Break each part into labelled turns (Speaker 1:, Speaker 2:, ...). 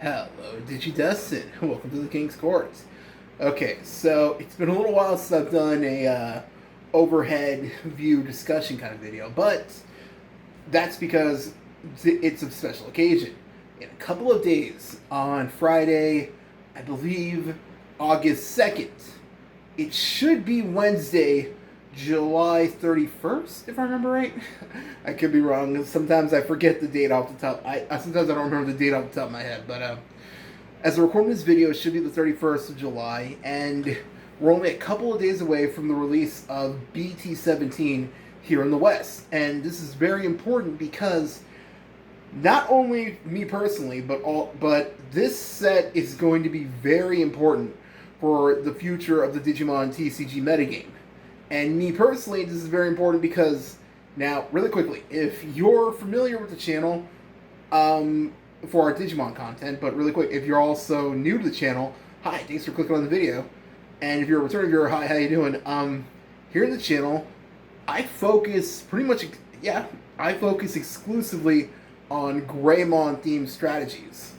Speaker 1: Hello, Digidustin. Welcome to the King's Court. Okay, so it's been a little while since I've done a overhead view discussion kind of video, but that's because it's a special occasion. In a couple of days, on Friday, I believe August 2nd, it should be Wednesday, July 31st, if I remember right. I could be wrong. Sometimes I forget the date off the top. Sometimes I don't remember the date off the top of my head. But as we're recording this video, it should be the 31st of July, and we're only a couple of days away from the release of BT17 here in the West. And this is very important because not only me personally, but this set is going to be very important for the future of the Digimon TCG metagame. And me personally, this is very important because, now, really quickly, if you're familiar with the channel for our Digimon content, but really quick, if you're also new to the channel, hi, thanks for clicking on the video. And if you're a returning viewer, hi, how you doing? Here in the channel, I focus exclusively on Greymon themed strategies.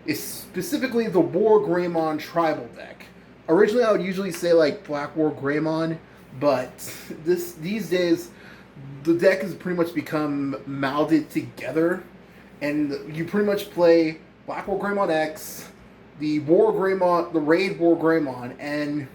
Speaker 1: It's specifically the WarGreymon tribal deck. Originally, I would usually say like Black WarGreymon, but these days, the deck has pretty much become melded together, and you pretty much play Black WarGreymon X, the WarGreymon, the Raid WarGreymon, and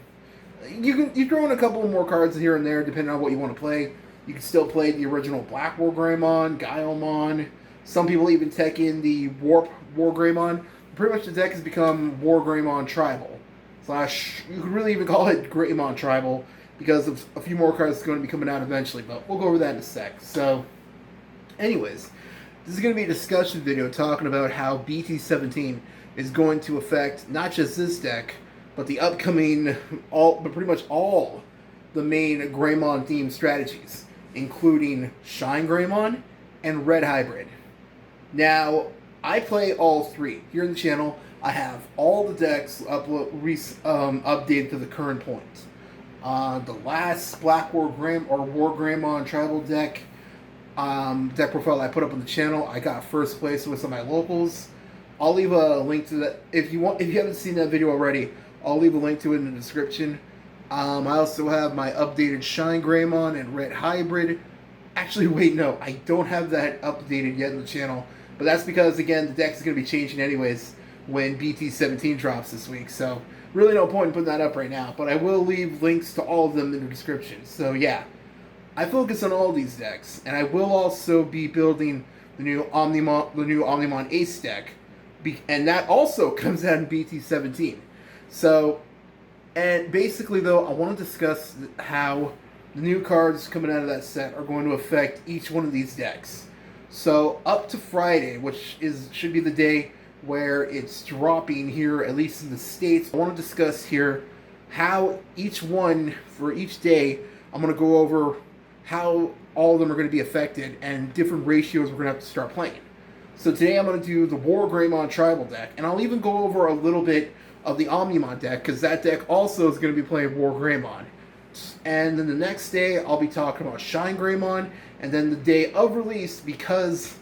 Speaker 1: you throw in a couple more cards here and there depending on what you want to play. You can still play the original Black WarGreymon, Guilemon. Some people even tech in the Warp WarGreymon. Pretty much the deck has become WarGreymon Tribal. You could really even call it Greymon Tribal, because of a few more cards going to be coming out eventually, but we'll go over that in a sec. So, anyways, this is going to be a discussion video talking about how BT17 is going to affect not just this deck, but the upcoming, pretty much all the main Greymon themed strategies, including Shine Greymon and Red Hybrid. Now, I play all three. Here in the channel, I have all the decks updated to the current point. The last Black WarGreymon tribal deck profile I put up on the channel, I got first place with some of my locals. I'll leave a link to that if you haven't seen that video already. I'll leave a link to it in the description. I also have my updated Shine Greymon and Red Hybrid. Actually, wait, no, I don't have that updated yet in the channel, but that's because, again, the deck is going to be changing anyways when BT17 drops this week. So really no point in putting that up right now, but I will leave links to all of them in the description. So yeah, I focus on all these decks, and I will also be building the new Omnimon Ace deck, and that also comes out in BT17. So, and basically though, I want to discuss how the new cards coming out of that set are going to affect each one of these decks. So up to Friday, which should be the day where it's dropping here, at least in the States, I want to discuss here how each one, for each day, I'm going to go over how all of them are going to be affected and different ratios we're going to have to start playing. So today I'm going to do the WarGreymon tribal deck, and I'll even go over a little bit of the Omnimon deck, because that deck also is going to be playing WarGreymon. And then the next day, I'll be talking about Shine Greymon, and then the day of release, because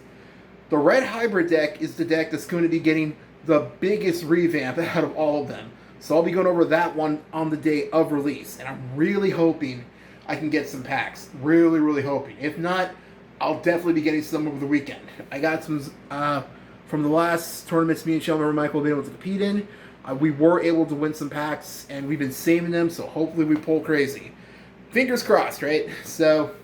Speaker 1: the Red Hybrid deck is the deck that's going to be getting the biggest revamp out of all of them. So I'll be going over that one on the day of release. And I'm really hoping I can get some packs. Really, really hoping. If not, I'll definitely be getting some over the weekend. I got some from the last tournaments me and Shelby and Michael have been able to compete in. We were able to win some packs, and we've been saving them, so hopefully we pull crazy. Fingers crossed, right? So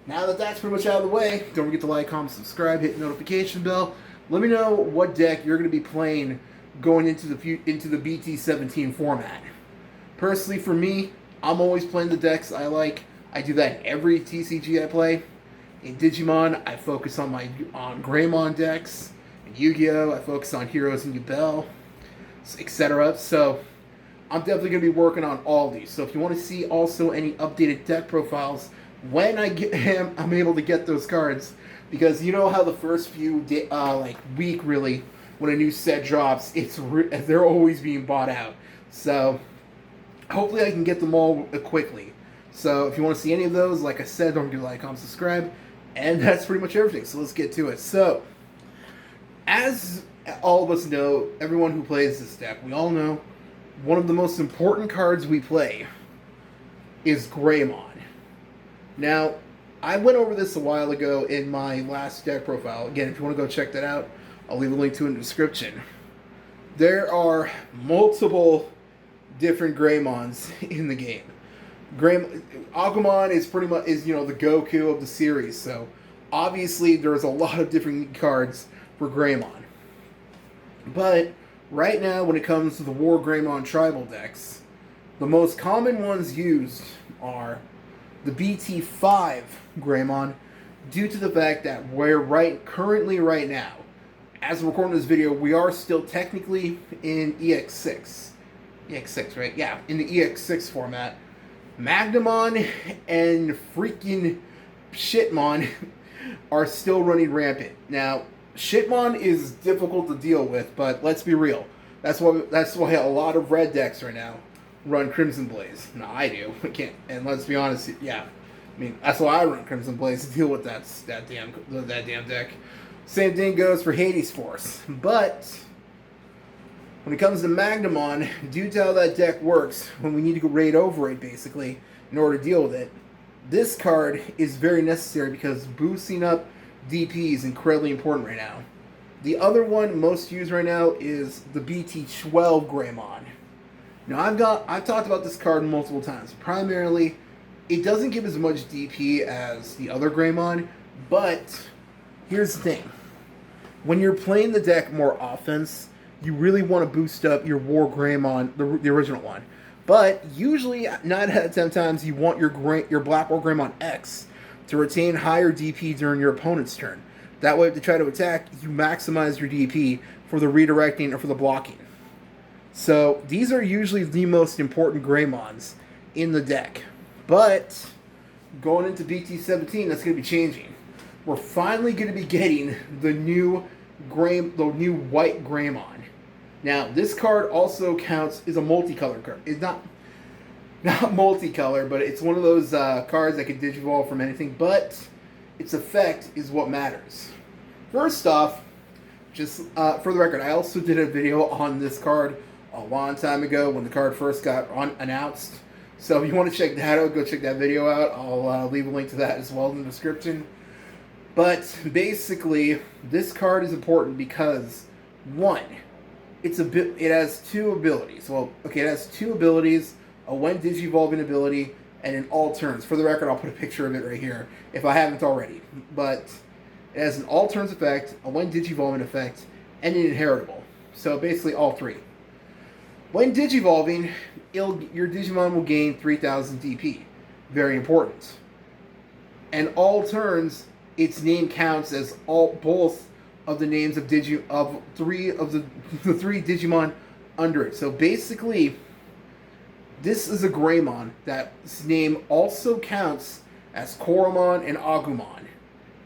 Speaker 1: now that that's pretty much out of the way, don't forget to like, comment, subscribe, hit the notification bell. Let me know what deck you're going to be playing going into the BT17 format. Personally, for me, I'm always playing the decks I like. I do that in every TCG I play. In Digimon, I focus on Greymon decks. In Yu-Gi-Oh, I focus on Heroes and Yubel, etc. So I'm definitely going to be working on all these. So if you want to see also any updated deck profiles when I'm able to get those cards, because you know how the first few week really, when a new set drops, they're always being bought out. So hopefully I can get them all quickly. So if you want to see any of those, like I said, don't forget to like, comment, subscribe, and that's pretty much everything. So let's get to it. So as all of us know, everyone who plays this deck, we all know one of the most important cards we play is Greymon. Now, I went over this a while ago in my last deck profile. Again, if you want to go check that out, I'll leave a link to it in the description. There are multiple different Greymons in the game. Agumon is pretty much the Goku of the series, so obviously there's a lot of different cards for Greymon. But right now, when it comes to the WarGreymon tribal decks, the most common ones used are the BT5 Greymon, due to the fact that we're currently right now, as we're recording this video, we are still technically in EX6. EX6, right? Yeah, in the EX6 format. Magnamon and freaking Shitmon are still running rampant. Now, Shitmon is difficult to deal with, but let's be real. That's why a lot of red decks right now run Crimson Blaze. No, I do. I can't. And let's be honest, yeah. I mean, that's why I run Crimson Blaze to deal with that damn deck. Same thing goes for Hades Force. But when it comes to Magnamon, due to how that deck works, when we need to go raid over it, basically, in order to deal with it, this card is very necessary because boosting up DP is incredibly important right now. The other one most used right now is the BT12 Greymon. Now, I've talked about this card multiple times. Primarily, it doesn't give as much DP as the other Greymon, but here's the thing. When you're playing the deck more offense, you really want to boost up your WarGreymon, the original one. But usually, 9 out of 10 times, you want your Black WarGreymon X to retain higher DP during your opponent's turn. That way, if they try to attack, you maximize your DP for the redirecting or for the blocking. So, these are usually the most important Greymons in the deck. But, going into BT17, that's going to be changing. We're finally going to be getting the new white Greymon. Now, this card also is a multicolor card. It's not multicolor, but it's one of those cards that can digivolve from anything, but its effect is what matters. First off, just for the record, I also did a video on this card a long time ago when the card first got announced. So if you want to check that out, go check that video out. I'll leave a link to that as well in the description. But basically, this card is important because, one, it has two abilities. Well, okay, it has two abilities, a when digivolving ability, and an all turns. For the record, I'll put a picture of it right here, if I haven't already. But it has an all turns effect, a when digivolving effect, and an inheritable. So basically all three. When digivolving, your Digimon will gain 3,000 DP. Very important. And all turns, its name counts as both of the names of three of the three Digimon under it. So basically, this is a Greymon that's name also counts as Koromon and Agumon.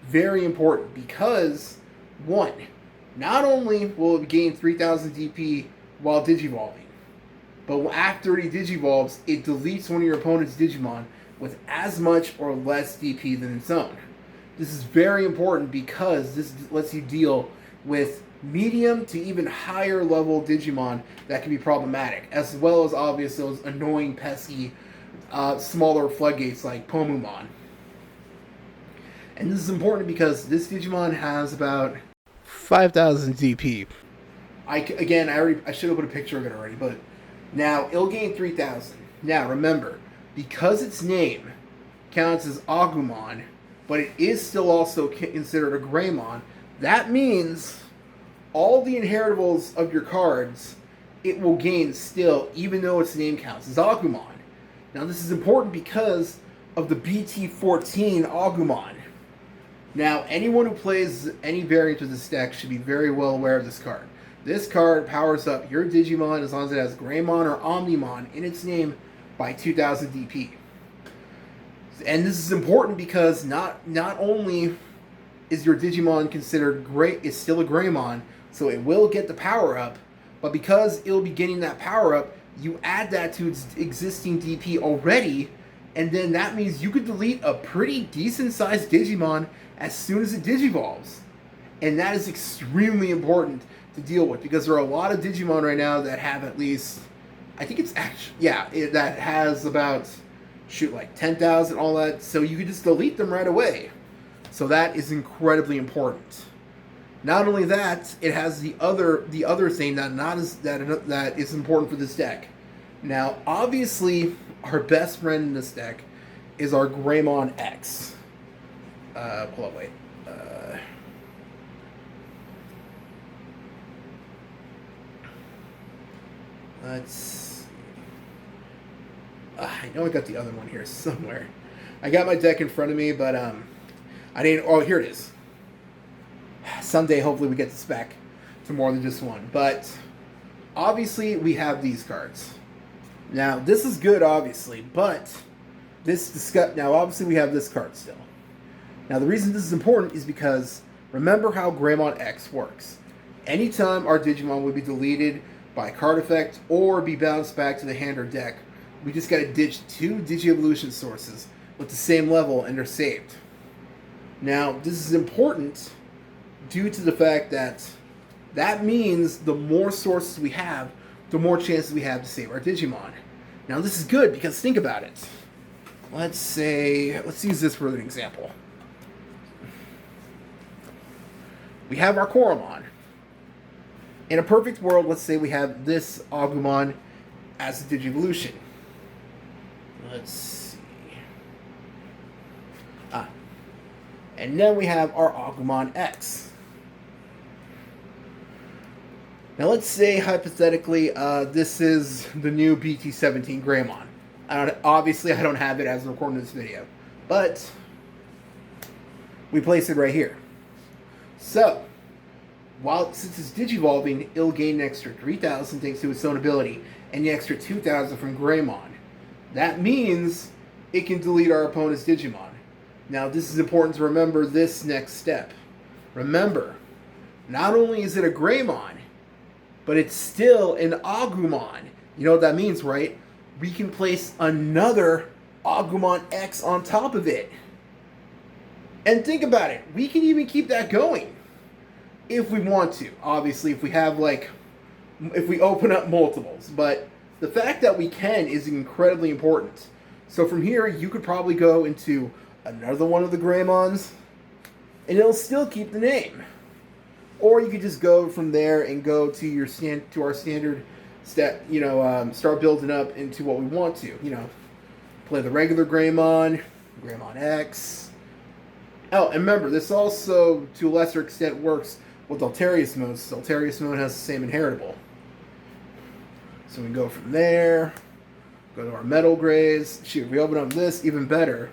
Speaker 1: Very important because, one, not only will it gain 3,000 DP while digivolving, but after it digivolves, it deletes one of your opponent's Digimon with as much or less DP than its own. This is very important because this lets you deal with medium to even higher level Digimon that can be problematic, as well as obviously those annoying, pesky, smaller floodgates like Pomumon. And this is important because this Digimon has about 5,000 DP. I should have put a picture of it already, but now it'll gain 3,000. Now remember, because its name counts as Agumon, but it is still also considered a Greymon, that means all the inheritables of your cards, it will gain still, even though its name counts as Agumon. Now this is important because of the BT14 Agumon. Now, anyone who plays any variant of this deck should be very well aware of this card. This card powers up your Digimon as long as it has Greymon or Omnimon in its name by 2,000 DP. And this is important because not only is your Digimon considered it's still a Greymon, so it will get the power up, but because it'll be getting that power up, you add that to its existing DP already, and then that means you could delete a pretty decent sized Digimon as soon as it digivolves. And that is extremely important to deal with, because there are a lot of Digimon right now that have at least, I think it's actually, yeah, that has about, shoot, like 10,000, all that, so you can just delete them right away. So that is incredibly important. Not only that, it has the other thing that is important for this deck. Now, obviously, our best friend in this deck is our Greymon X. Hold on, wait. Let's see. I know I got the other one here somewhere. I got my deck in front of me, but I didn't. Oh, here it is. Someday, hopefully, we get this back to more than just one. But obviously, we have these cards. Now, this is good, obviously, but now, obviously, we have this card still. Now, the reason this is important is because remember how Greymon X works. Anytime our Digimon would be deleted by a card effect or be bounced back to the hand or deck, we just got to ditch 2 Digi-Evolution sources with the same level and they're saved. Now, this is important due to the fact that means the more sources we have, the more chances we have to save our Digimon. Now, this is good because think about it. Let's use this for an example. We have our Koromon. In a perfect world, let's say we have this Agumon as a Digivolution. Let's see. And then we have our Agumon X. Now let's say, hypothetically, this is the new BT17 Greymon. Obviously, I don't have it as I'm recording this video. But we place it right here. So, since it's Digivolving, it'll gain an extra 3,000 thanks to its own ability, and the extra 2,000 from Greymon. That means it can delete our opponent's Digimon. Now, this is important to remember this next step. Remember, not only is it a Greymon, but it's still an Agumon. You know what that means, right? We can place another Agumon X on top of it. And think about it. We can even keep that going if we want to. Obviously, if we have, if we open up multiples. But the fact that we can is incredibly important. So from here, you could probably go into another one of the Greymons, and it'll still keep the name. Or you could just go from there and go to our standard step. Start building up into what we want to. Play the regular Greymon, Greymon X. Oh, and remember, this also, to a lesser extent, works with Alterius mode. So Alterius mode has the same inheritable. So we go from there, go to our Metal Greys. Shoot, if we open up this, even better.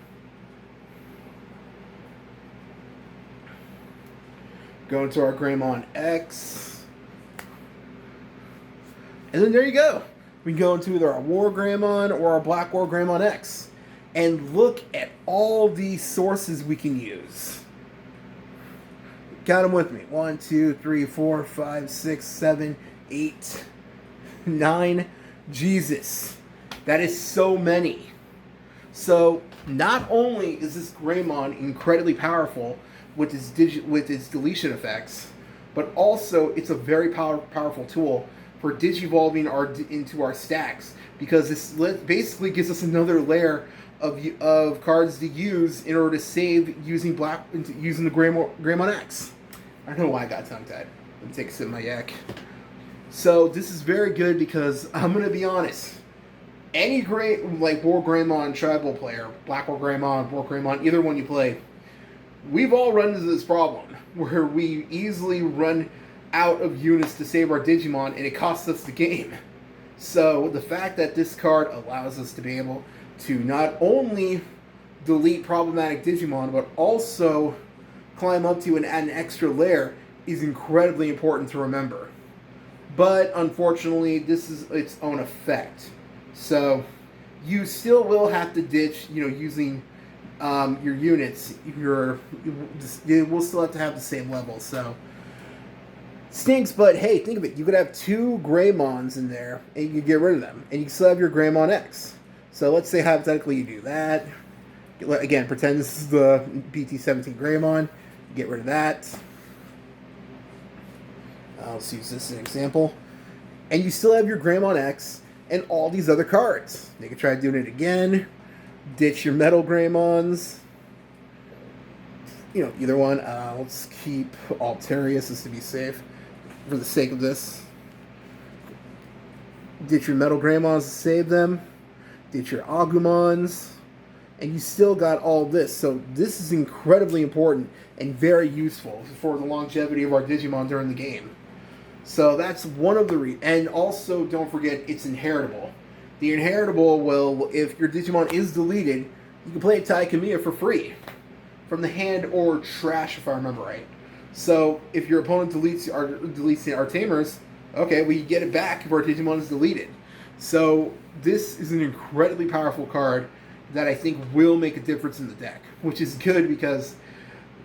Speaker 1: Go into our Greymon X. And then there you go. We can go into either our WarGreymon or our Black WarGreymon X. And look at all these sources we can use. Count them with me. 1, 2, 3, 4, 5, 6, 7, 8, 9. Jesus. That is so many. So, not only is this Greymon incredibly powerful with its deletion effects, but also it's a very powerful tool for digivolving into our stacks, because this basically gives us another layer of cards to use in order to save using the Greymon X. I don't know why I got tongue-tied. Let me take a sip of my yak. So this is very good because I'm going to be honest. Any WarGreymon tribal player, Black WarGreymon, either one you play, we've all run into this problem where we easily run out of units to save our Digimon and it costs us the game. So the fact that this card allows us to be able to not only delete problematic Digimon, but also climb up to and add an extra layer is incredibly important to remember. But unfortunately, this is its own effect. So you still will have to ditch, using your units. You will still have to have the same level. So stinks, but hey, think of it. You could have 2 Greymons in there, and you could get rid of them, and you can still have your Greymon X. So let's say hypothetically you do that. Again, pretend this is the BT17 Greymon. Get rid of that. Let's use this as an example. And you still have your Greymon X and all these other cards. You can try doing it again. Ditch your Metal Greymons. Either one. Let's keep Alterius just to be safe for the sake of this. Ditch your Metal Greymons to save them. Ditch your Agumons. And you still got all this. So this is incredibly important and very useful for the longevity of our Digimon during the game. So that's one of the and also don't forget it's inheritable. The inheritable will, if your Digimon is deleted, you can play a Tai Kamiya for free from the hand or trash, if I remember right. So if your opponent deletes our Tamers, okay, we get it back if our Digimon is deleted. So this is an incredibly powerful card that I think will make a difference in the deck, which is good because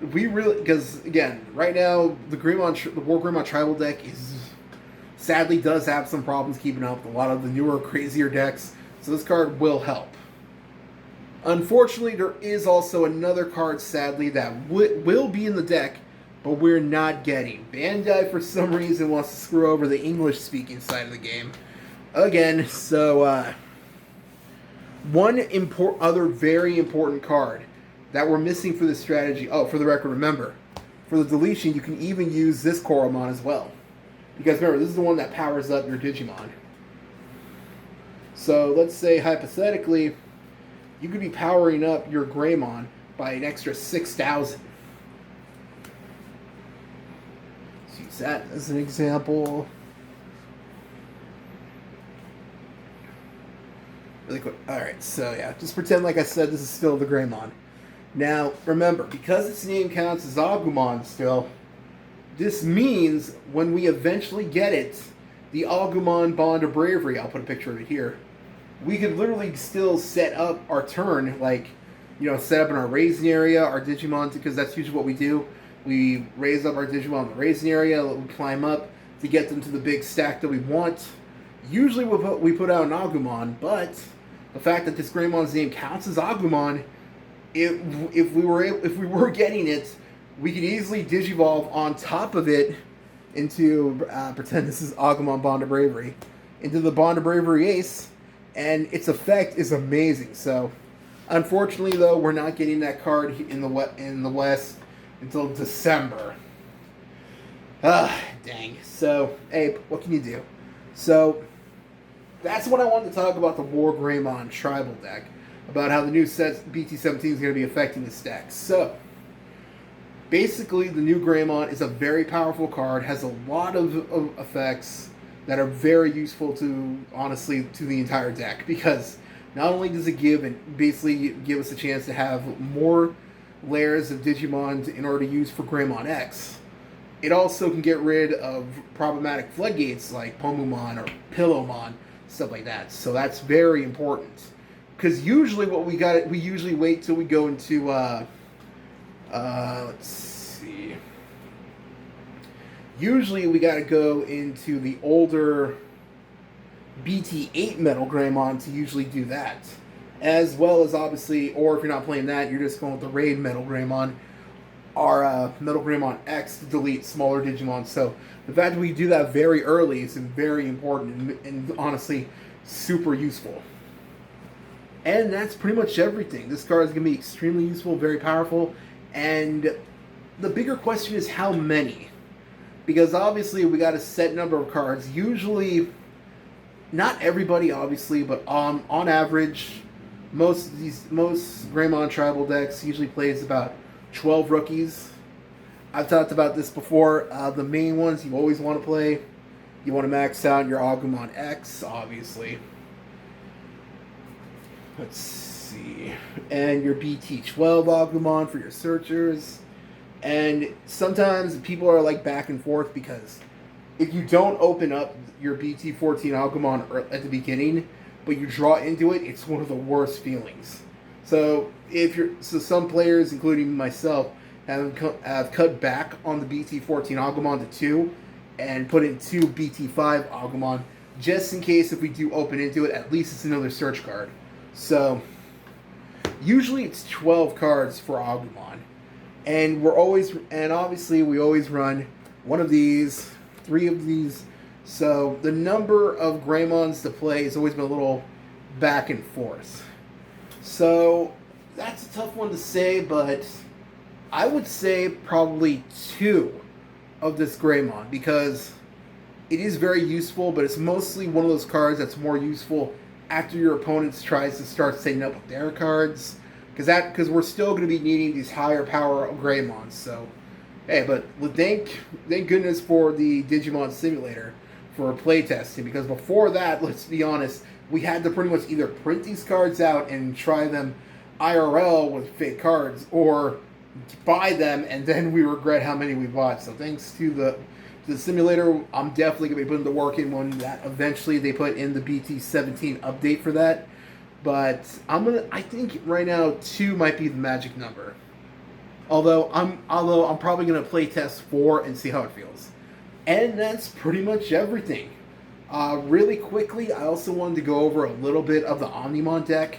Speaker 1: again, right now the WarGreymon tribal deck sadly does have some problems keeping up with a lot of the newer, crazier decks. So this card will help. Unfortunately, there is also another card, sadly, that will be in the deck, but we're not getting. Bandai, for some reason, wants to screw over the English-speaking side of the game. Again, so one other very important card that we're missing for this strategy. Oh, for the record, remember, for the deletion, you can even use this Koromon as well. Because remember, this is the one that powers up your Digimon. So let's say, hypothetically, you could be powering up your Greymon by an extra 6,000. Let's use that as an example. Really quick. Alright, so yeah, just pretend like I said this is still the Greymon. Now, remember, because its name counts as Agumon still, this means when we eventually get it, the Agumon Bond of Bravery, I'll put a picture of it here, we could literally still set up our turn, like, set up in our raising area, our Digimon, because that's usually what we do. We raise up our Digimon in the raising area, we climb up to get them to the big stack that we want. Usually we put out an Agumon, but the fact that this Greymon's name counts as Agumon, if we were getting it, we could easily Digivolve on top of it into, pretend this is Agumon Bond of Bravery, into the Bond of Bravery Ace, and its effect is amazing. So, unfortunately, though, we're not getting that card in the West until December. Dang. So, hey, what can you do? So, that's what I wanted to talk about the WarGreymon tribal deck, about how the new set BT17 is going to be affecting this deck. So, basically, the new Greymon is a very powerful card, has a lot of effects that are very useful to the entire deck, because not only does it give us a chance to have more layers of Digimon in order to use for Greymon X, it also can get rid of problematic floodgates like Omnimon or Pillowmon, stuff like that. So that's very important, because usually we usually wait till we go into let's see. Usually we got to go into the older BT8 Metal Greymon to usually do that. As well as, obviously, or if you're not playing that, you're just going with the Raid Metal Greymon, our Metal Greymon X to delete smaller Digimon. So the fact that we do that very early is very important and honestly super useful. And that's pretty much everything. This card is going to be extremely useful, very powerful, and the bigger question is how many. Because obviously we got a set number of cards. Usually, not everybody obviously, but on average, most Greymon tribal decks usually plays about 12 rookies. I've talked about this before. The main ones you always want to play. You want to max out your Agumon X, obviously. Let's see. And your BT12 Agumon for your searchers. And sometimes people are like back and forth, because if you don't open up your BT14 Agumon at the beginning, but you draw into it, it's one of the worst feelings. So some players, including myself, have cut back on the BT14 Agumon to 2 and put in 2 BT5 Agumon, just in case if we do open into it, at least it's another search card. So usually it's 12 cards for Agumon. And obviously we always run one of these, 3 of these. So the number of Greymons to play has always been a little back and forth. So that's a tough one to say, but I would say probably 2 of this Greymon, because it is very useful, but it's mostly one of those cards that's more useful after your opponent tries to start setting up with their cards, because we're still going to be needing these higher power Greymons. So, hey, but thank goodness for the Digimon Simulator for playtesting, because before that, let's be honest, we had to pretty much either print these cards out and try them IRL with fake cards, or buy them and then we regret how many we bought. So thanks to the simulator, I'm definitely going to be putting the work in when that eventually they put in the BT17 update for that. But I think right now 2 might be the magic number. Although I'm probably going to play test 4 and see how it feels. And that's pretty much everything. Really quickly, I also wanted to go over a little bit of the Omnimon deck.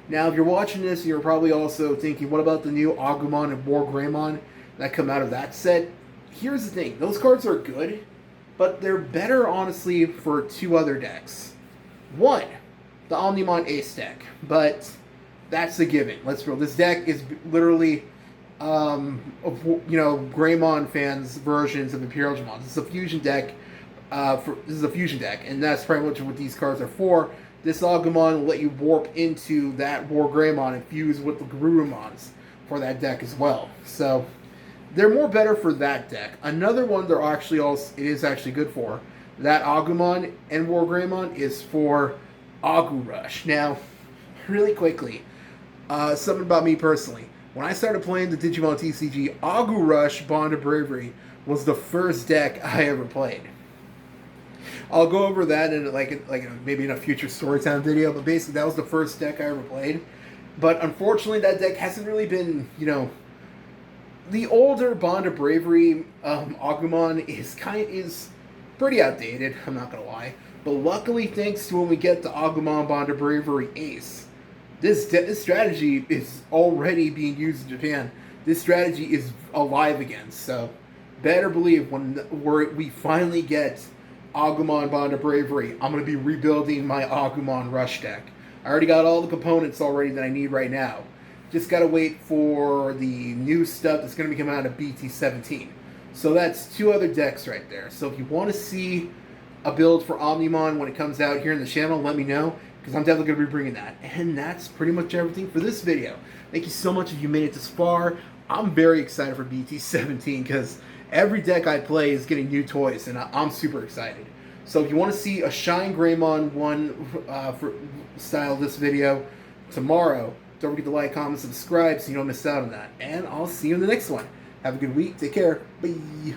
Speaker 1: Now, if you're watching this, you're probably also thinking, what about the new Agumon and WarGreymon that come out of that set? Here's the thing. Those cards are good, but they're better, honestly, for 2 other decks. 1, the Omnimon Ace deck, but that's a given. Let's roll. This deck is literally, Greymon fans' versions of Imperial Digimon. This is a fusion deck. This is a fusion deck, and that's pretty much what these cards are for. This Agumon will let you warp into that WarGreymon and fuse with the Garurumons for that deck as well. So they're more better for that deck. Another one it is actually good for, that Agumon and WarGreymon, is for Agu Rush. Now, really quickly, something about me personally. When I started playing the Digimon TCG, Agu Rush Bond of Bravery was the first deck I ever played. I'll go over that in maybe in a future Storytime video, but basically that was the first deck I ever played. But unfortunately, that deck hasn't really been, the older Bond of Bravery Agumon is pretty outdated. I'm not gonna lie, but luckily, thanks to when we get the Agumon Bond of Bravery Ace, this strategy is already being used in Japan. This strategy is alive again. So better believe when we finally get Agumon Bond of Bravery, I'm going to be rebuilding my Agumon Rush deck. I already got all the components already that I need right now. Just got to wait for the new stuff that's going to be coming out of BT17. So that's 2 other decks right there. So if you want to see a build for Omnimon when it comes out here in the channel, let me know, because I'm definitely going to be bringing that. And that's pretty much everything for this video. Thank you so much if you made it this far. I'm very excited for BT17 because every deck I play is getting new toys, and I'm super excited. So if you want to see a Shine Greymon 1 style this video tomorrow, don't forget to like, comment, subscribe so you don't miss out on that. And I'll see you in the next one. Have a good week. Take care. Bye.